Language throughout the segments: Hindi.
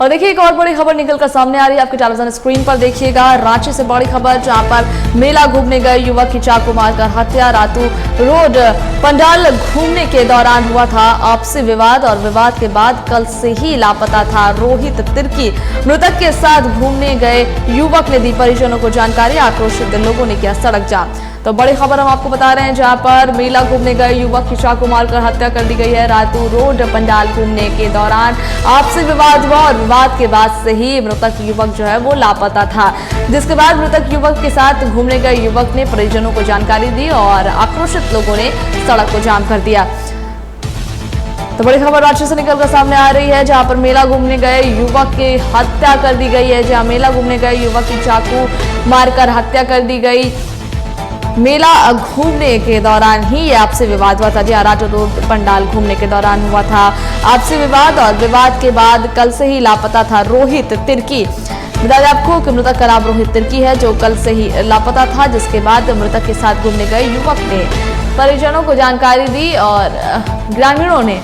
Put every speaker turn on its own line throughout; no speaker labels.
और देखिए एक और बड़ी खबर निकलकर सामने आ रही है, आपके टेलीविजन स्क्रीन पर देखिएगा। रांची से बड़ी खबर, जहां पर मेला घूमने गए युवक की चाकू मारकर हत्या। रातू रोड पंडाल घूमने के दौरान हुआ था आपसी विवाद और विवाद के बाद कल से ही लापता था रोहित तिर्की। मृतक के साथ घूमने गए युवक ने दी परिजनों को जानकारी। आक्रोशित लोगों ने किया सड़क जाम। तो बड़ी खबर हम आपको बता रहे हैं, जहां पर मेला घूमने गए युवक की चाकू मारकर हत्या कर दी गई है। रातू रोड पंडाल घूमने के दौरान आपसी विवाद हुआ और विवाद के बाद से ही मृतक युवक जो है वो लापता था, जिसके बाद मृतक युवक के साथ घूमने गए युवक ने परिजनों को जानकारी दी और आक्रोशित लोगों ने सड़क को जाम कर दिया। तो बड़ी खबर रांची से निकलकर सामने आ रही है, जहां पर मेला घूमने गए युवक की हत्या कर दी गई है। जहां मेला घूमने गए युवक की चाकू मारकर हत्या कर दी गई। मेला घूमने के दौरान ही ये आपसी विवाद हुआ था। जी रातू रोड पंडाल घूमने के दौरान हुआ था आपसी विवाद और विवाद के बाद कल से ही लापता था रोहित तिर्की। बता दें आपको कि मृतक का नाम रोहित तिर्की है, जो कल से ही लापता था, जिसके बाद मृतक के साथ घूमने गए युवक ने परिजनों को जानकारी दी और ग्रामीणों ने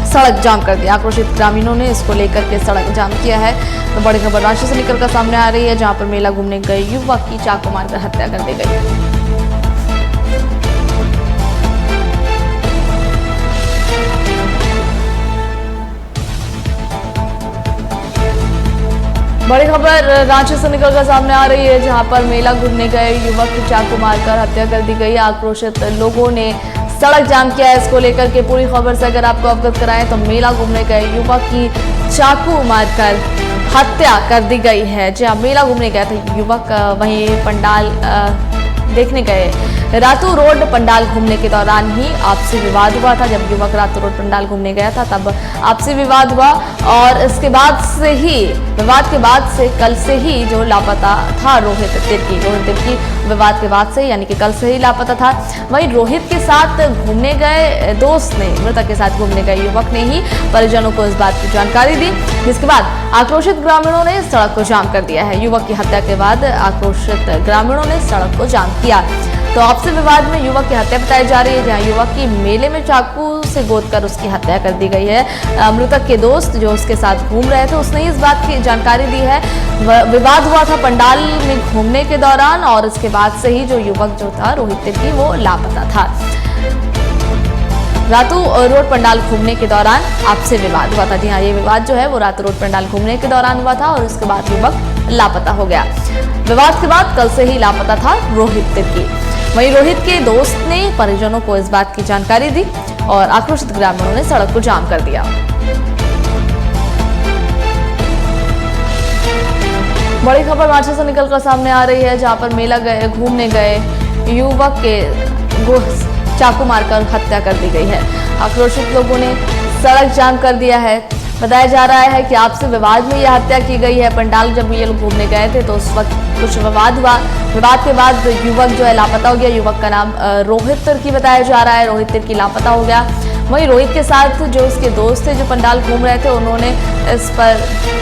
सड़क जाम कर दिया। आक्रोशित ग्रामीणों ने इसको लेकर के सड़क जाम किया है। तो बड़ी खबर रांची से निकलकर सामने आ रही है, जहां पर मेला घूमने गए युवक की चाकू मारकर हत्या कर दी गई। बड़ी खबर रांची से निकलकर सामने आ रही है, जहां पर मेला घूमने गए युवक की चाकू मारकर हत्या कर दी गई। आक्रोशित लोगों ने सड़क जाम किया है। इसको लेकर के पूरी खबर से अगर आपको अवगत कराएं तो मेला घूमने गए युवक की चाकू मारकर हत्या कर दी गई है। जहां मेला घूमने गया था युवक, वहीं पंडाल देखने गए। रातू रोड पंडाल घूमने के दौरान ही आपसी विवाद हुआ था। जब युवक रातू रोड पंडाल घूमने गया था तब आपसी विवाद हुआ और इसके बाद से ही विवाद के बाद से कल से ही जो लापता था रोहित तिर्की विवाद के बाद से यानी कि कल से ही लापता था। वहीं रोहित के साथ घूमने गए दोस्त ने, मृतक के साथ घूमने गए युवक ने ही परिजनों को इस बात की जानकारी दी, जिसके बाद आक्रोशित ग्रामीणों ने सड़क को जाम कर दिया है। युवक की हत्या के बाद आक्रोशित ग्रामीणों ने सड़क को जाम किया। तो आपसी विवाद में युवक की हत्या बताई जा रही है, जहां युवक की मेले में चाकू से गोदकर उसकी हत्या कर दी गई है। मृतक के दोस्त जो उसके साथ घूम रहे थे उसने इस बात की जानकारी दी है। विवाद हुआ था पंडाल में घूमने के दौरान और इसके बाद से ही जो युवक जो था रोहित तिर्की वो लापता था। रातू रोड पंडाल घूमने के दौरान आपसे विवाद हुआ था। जी हाँ, ये विवाद जो है वो रातू रोड पंडाल घूमने के दौरान हुआ था और उसके बाद युवक लापता हो गया। विवाद के बाद कल से ही लापता था रोहित तिर्की। वहीं रोहित के दोस्त ने परिजनों को इस बात की जानकारी दी और आक्रोशित ग्रामीणों ने सड़क को जाम कर दिया। बड़ी खबर रांची से निकलकर सामने आ रही है, जहां पर मेला घूमने गए युवक के चाकू मारकर हत्या कर दी गई है। आक्रोशित लोगों ने सड़क जाम कर दिया है। बताया जा रहा है कि आपसी विवाद में यह हत्या की गई है। पंडाल जब ये लोग घूमने गए थे तो उस वक्त कुछ विवाद हुआ। विवाद के बाद युवक जो है लापता हो गया। युवक का नाम रोहित तिर्की बताया जा रहा है। रोहित तिर्की लापता हो गया। वहीं रोहित के साथ जो उसके दोस्त थे जो पंडाल घूम रहे थे, उन्होंने इस पर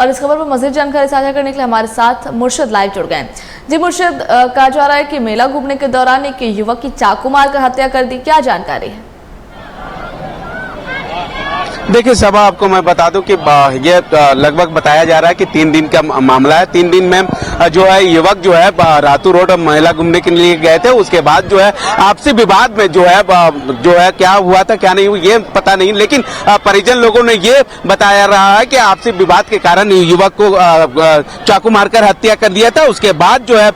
और इस खबर पर मज़ीद जानकारी साझा करने के लिए हमारे साथ मुर्शिद लाइव जुड़ गए। जी मुर्शिद, कहा जा रहा है कि मेला घूमने के दौरान एक युवक की चाकू मारकर हत्या कर दी, क्या जानकारी है?
देखिए सबा, आपको मैं बता दूं कि ये लगभग बताया जा रहा है कि 3 दिन का मामला है। 3 दिन में जो है युवक जो है रातू रोड मेला घूमने के लिए गए थे। उसके बाद जो है आपसी विवाद में जो है क्या हुआ था क्या नहीं हुआ ये पता नहीं, लेकिन परिजन लोगों ने ये बताया रहा है कि आपसी विवाद के कारण युवक को चाकू मारकर हत्या कर दिया था। उसके बाद जो है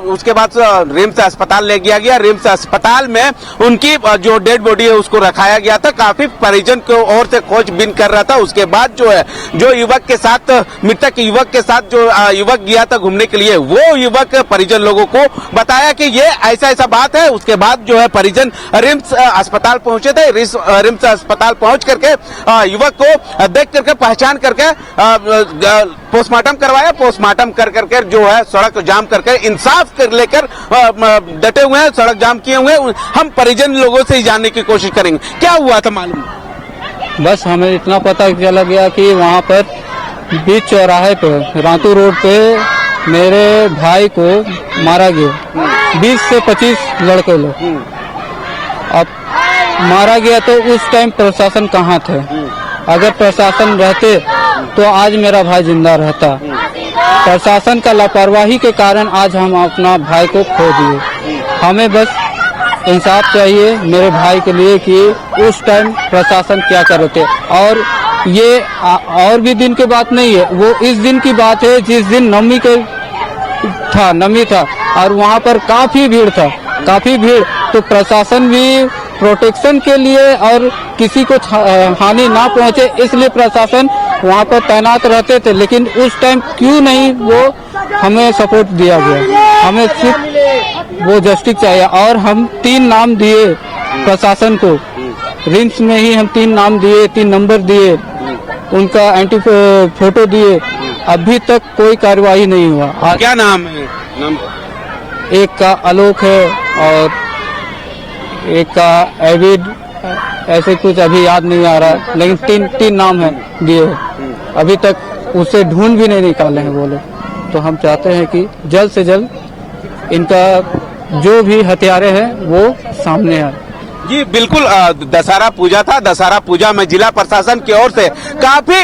उसके बाद रिम्स अस्पताल ले गया। रिम्स अस्पताल में उनकी जो डेड बॉडी है उसको रखाया गया था। काफी परिजन को ओर से खोजबीन कर रहा था। उसके बाद जो है जो युवक के साथ मृतक युवक के साथ जो युवक गया गया था घूमने के लिए, वो युवक परिजन लोगों को बताया कि ये ऐसा बात है। उसके बाद जो है परिजन रिम्स अस्पताल पहुंचे थे। रिम्स अस्पताल पहुंच करके युवक को देख करके पहचान करके पोस्टमार्टम करवाया। पोस्टमार्टम कर करके जो है सड़क जाम करके इंसाफ कर लेकर डटे हुए हैं, सड़क जाम किए हुए हैं। हम परिजन लोगों से ही जानने की कोशिश करेंगे क्या हुआ था मालूम।
बस हमें इतना पता चला गया कि वहाँ पर बीच चौराहे पे रातू रोड पे मेरे भाई को मारा गया। 20 से 25 लड़के लोग। अब मारा गया तो उस टाइम प्रशासन कहाँ थे? अगर प्रशासन रहते तो आज मेरा भाई जिंदा रहता। प्रशासन का लापरवाही के कारण आज हम अपना भाई को खो दिए। हमें बस इंसाफ चाहिए मेरे भाई के लिए कि उस टाइम प्रशासन क्या कर रहे थे। और ये और भी दिन की बात नहीं है, वो इस दिन की बात है जिस दिन नवमी था और वहाँ पर काफी भीड़ था, काफी भीड़। तो प्रशासन भी प्रोटेक्शन के लिए और किसी को हानि ना पहुँचे इसलिए प्रशासन वहाँ पर तैनात रहते थे। लेकिन उस टाइम क्यों नहीं वो हमें सपोर्ट दिया गया? हमें सिर्फ वो जस्टिस चाहिए। और हम 3 नाम दिए प्रशासन को, रिम्स में ही हम 3 नाम दिए, 3 नंबर दिए, उनका एंटी फोटो दिए, अभी तक कोई कार्यवाही नहीं हुआ।
क्या नाम है?
एक का आलोक है और एक का एविड, ऐसे कुछ अभी याद नहीं आ रहा, लेकिन 3 नाम है दिए। अभी तक उसे ढूंढ भी नहीं निकाले हैं वो लोग। तो हम चाहते हैं कि जल्द से जल्द इनका जो भी हथियारे हैं वो सामने आए।
जी बिल्कुल, दशहरा पूजा था। दशहरा पूजा में जिला प्रशासन की ओर से काफी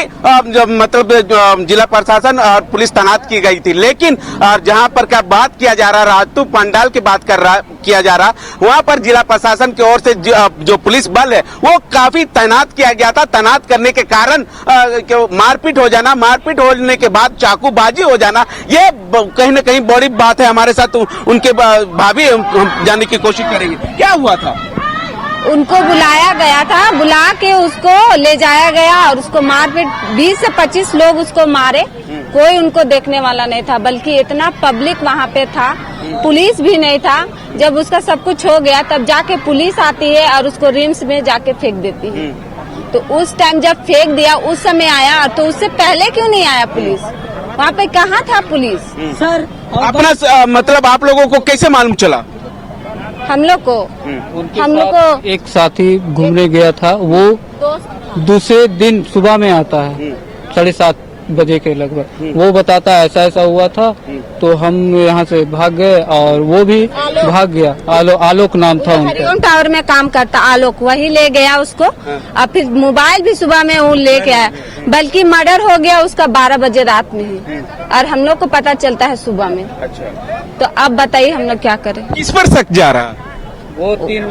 मतलब जिला प्रशासन और पुलिस तैनात की गई थी। लेकिन जहां पर क्या बात किया जा रहा, रातू पंडाल की बात किया जा रहा, वहां पर जिला प्रशासन की ओर से जो पुलिस बल है वो काफी तैनात किया गया था। तैनात करने के कारण मारपीट हो जाना, मारपीट होने के बाद चाकूबाजी हो जाना, ये कहीं न कहीं बड़ी बात है। हमारे साथ उनके भाभी हम जानने की कोशिश करेंगे क्या हुआ था।
उनको बुलाया गया था, बुला के उसको ले जाया गया और उसको मारपीट 20 से 25 लोग उसको मारे। कोई उनको देखने वाला नहीं था, बल्कि इतना पब्लिक वहाँ पे था, पुलिस भी नहीं था। जब उसका सब कुछ हो गया तब जाके पुलिस आती है और उसको रिम्स में जाके फेंक देती है। तो उस टाइम जब फेंक दिया उस समय आया, तो उससे पहले क्यों नहीं आया पुलिस? वहाँ पे कहाँ था पुलिस?
सर
अपना मतलब आप लोगों को कैसे मालूम चला?
हम लोग को
एक साथी घूमने गया था, वो दूसरे दिन सुबह में आता है 7:30 बजे के लगभग। वो बताता है ऐसा अब था। तो हम यहाँ से भाग गए और वो भी भाग गया। आलोक नाम था उनका।
हरिओम टावर में काम करता आलोक, वही ले गया उसको। और फिर मोबाइल भी सुबह में वो लेके आया, बल्कि मर्डर हो गया उसका 12 बजे रात में ही, और हम लोग को पता चलता है सुबह में।
अच्छा,
तो अब बताइए हम लोग क्या करें?
किस पर शक जा रहा?
वो 3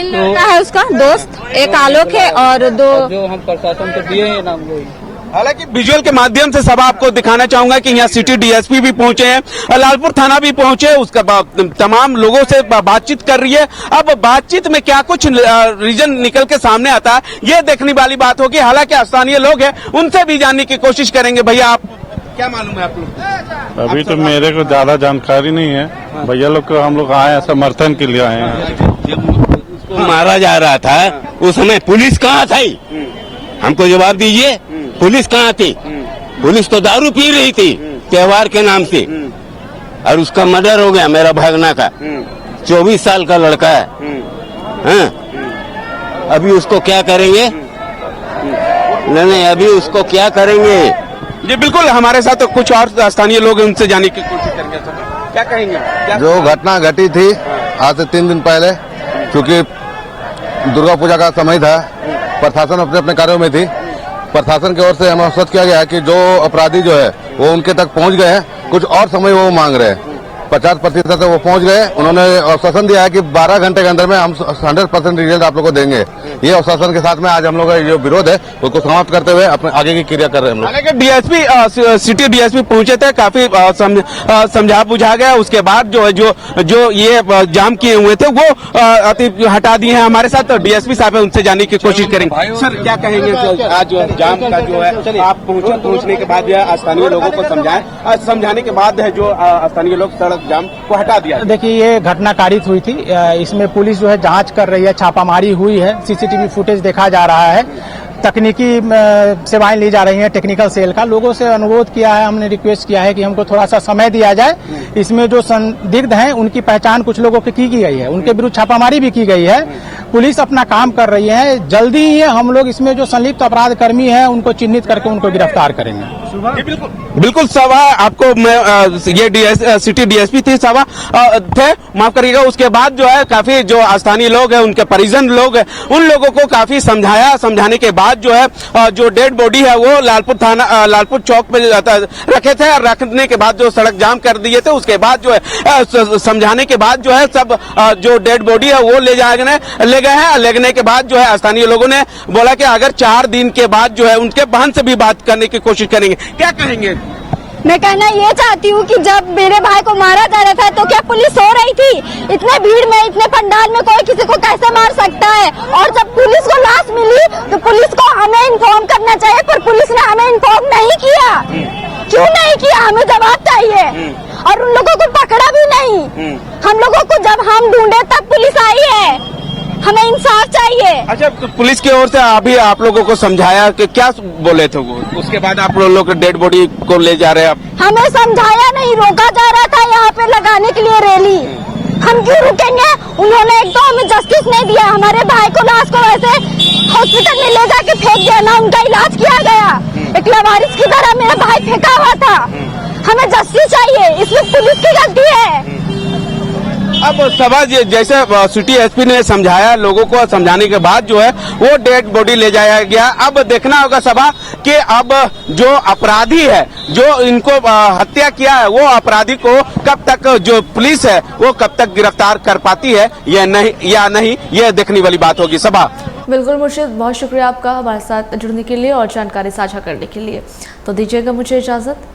लड़का है उसका दोस्त, एक आलोक है और 2
जो हम प्रशासन को दिए हैं नाम वो।
हालांकि विजुअल के माध्यम से सब आपको दिखाना चाहूंगा कि यहाँ सिटी डीएसपी भी पहुंचे हैं, लालपुर थाना भी पहुंचे, उसका तमाम लोगों से बातचीत कर रही है। अब बातचीत में क्या कुछ रीजन निकल के सामने आता है ये देखने वाली बात होगी। हालांकि स्थानीय लोग हैं, उनसे भी जानने की कोशिश करेंगे। भैया आप क्या मालूम है आप लोग?
अभी तो मेरे को ज्यादा जानकारी नहीं है भैया लोग को। हम लोग आए समर्थन के लिए आए हैं।
जब मारा जा रहा था उस समय पुलिस कहाँ थी? हमको जवाब दीजिए, पुलिस कहाँ थी? पुलिस तो दारू पी रही थी त्योहार के नाम से, और उसका मर्डर हो गया मेरा भागना का। 24 साल का लड़का है। हाँ? अभी उसको क्या करेंगे? नहीं, अभी उसको क्या करेंगे?
जी बिल्कुल, हमारे साथ तो कुछ और स्थानीय लोग हैं, उनसे जानने की कोशिश करेंगे। क्या कहेंगे?
जो घटना घटी थी आज से 3 दिन पहले, क्योंकि दुर्गा पूजा का समय था, प्रशासन अपने अपने कार्यों में थी। प्रशासन की ओर से हमें सूचित किया गया कि जो अपराधी जो है वो उनके तक पहुंच गए हैं, कुछ और समय वो मांग रहे हैं। 50% वो पहुंच गए। उन्होंने आश्वासन दिया है कि 12 घंटे के अंदर में हम 100% रिजल्ट आप लोग को देंगे। ये आश्वासन के साथ में आज हम लोग का जो विरोध है उसको समाप्त करते हुए अपने आगे की क्रिया कर रहे हैं हम लोग।
हालांकि डीएसपी सिटी डीएसपी पहुंचे थे, काफी समझा बुझा गया। उसके बाद जो है जो ये जाम किए हुए थे वो हटा दिए हैं। हमारे साथ डीएसपी साहब है, उनसे जानने की कोशिश करेंगे। सर क्या कहेंगे आज जाम का जो है आप पहुंचने के बाद स्थानीय लोगों को समझाने के बाद है जो स्थानीय लोग सड़क जाम को हटा दिया।
देखिए ये घटना कारित हुई थी, इसमें पुलिस जो है जांच कर रही है, छापामारी हुई है, सीसीटीवी फुटेज देखा जा रहा है, तकनीकी सेवाएं ली जा रही हैं टेक्निकल सेल का। लोगों से अनुरोध किया है, हमने रिक्वेस्ट किया है कि हमको थोड़ा सा समय दिया जाए। इसमें जो संदिग्ध हैं उनकी पहचान कुछ लोगों की गई है, उनके विरुद्ध छापामारी भी की गई है। पुलिस अपना काम कर रही है, जल्दी ही हम लोग इसमें जो संलिप्त अपराध कर्मी है उनको चिन्हित करके उनको गिरफ्तार करेंगे।
बिल्कुल सभा आपको मैं ये सिटी डीएसपी थी सभा थे, माफ करिएगा। उसके बाद जो है काफी जो स्थानीय लोग हैं, उनके परिजन लोग हैं, उन लोगों को काफी समझाने के बाद जो है जो डेड बॉडी है वो लालपुर चौक पे रखे थे। और रखने के बाद जो सड़क जाम कर दिए थे, उसके बाद जो है समझाने के बाद जो है सब जो डेड बॉडी है वो ले गए हैं। लेने के बाद जो है स्थानीय लोगों ने बोला कि अगर 4 दिन के बाद जो है उनके बहन से भी बात करने की कोशिश करेंगे। क्या कहेंगे?
मैं कहना ये चाहती हूँ कि जब मेरे भाई को मारा जा रहा था तो क्या पुलिस सो रही थी? इतने भीड़ में, इतने पंडाल में कोई किसी को कैसे मार सकता है? और जब पुलिस को लाश मिली तो पुलिस को हमें इन्फॉर्म करना चाहिए, पर पुलिस ने हमें इन्फॉर्म नहीं किया। क्यों नहीं किया? हमें जवाब चाहिए। और उन लोगों को पकड़ा भी नहीं। हम लोगों को जब हम ढूंढे तब पुलिस आई है। हमें इंसाफ चाहिए।
अच्छा, तो पुलिस की ओर से अभी आप लोगों को समझाया कि क्या बोले थे वो? उसके बाद आप लोग डेड बॉडी को ले जा रहे हैं।
हमें समझाया नहीं, रोका जा रहा था यहाँ पे लगाने के लिए रैली। हम क्यों रुकेंगे? उन्होंने एक तो हमें जस्टिस नहीं दिया। हमारे भाई को लाश को वैसे हॉस्पिटल में ले जाके फेंक दिया, ना उनका इलाज किया गया। एक लावारिस की तरह मेरा भाई फेंका हुआ था। हमें जस्टिस चाहिए, इसमें पुलिस की गलती है।
अब सभा जैसे सिटी एसपी ने समझाया, लोगों को समझाने के बाद जो है वो डेड बॉडी ले जाया गया। अब देखना होगा सभा कि अब जो अपराधी है, जो इनको हत्या किया है, वो अपराधी को कब तक जो पुलिस है वो कब तक गिरफ्तार कर पाती है या नहीं, ये देखने वाली बात होगी। सभा
बिल्कुल मुर्शिद, बहुत शुक्रिया आपका हमारे साथ जुड़ने के लिए और जानकारी साझा करने के लिए। तो दीजिएगा मुझे इजाजत।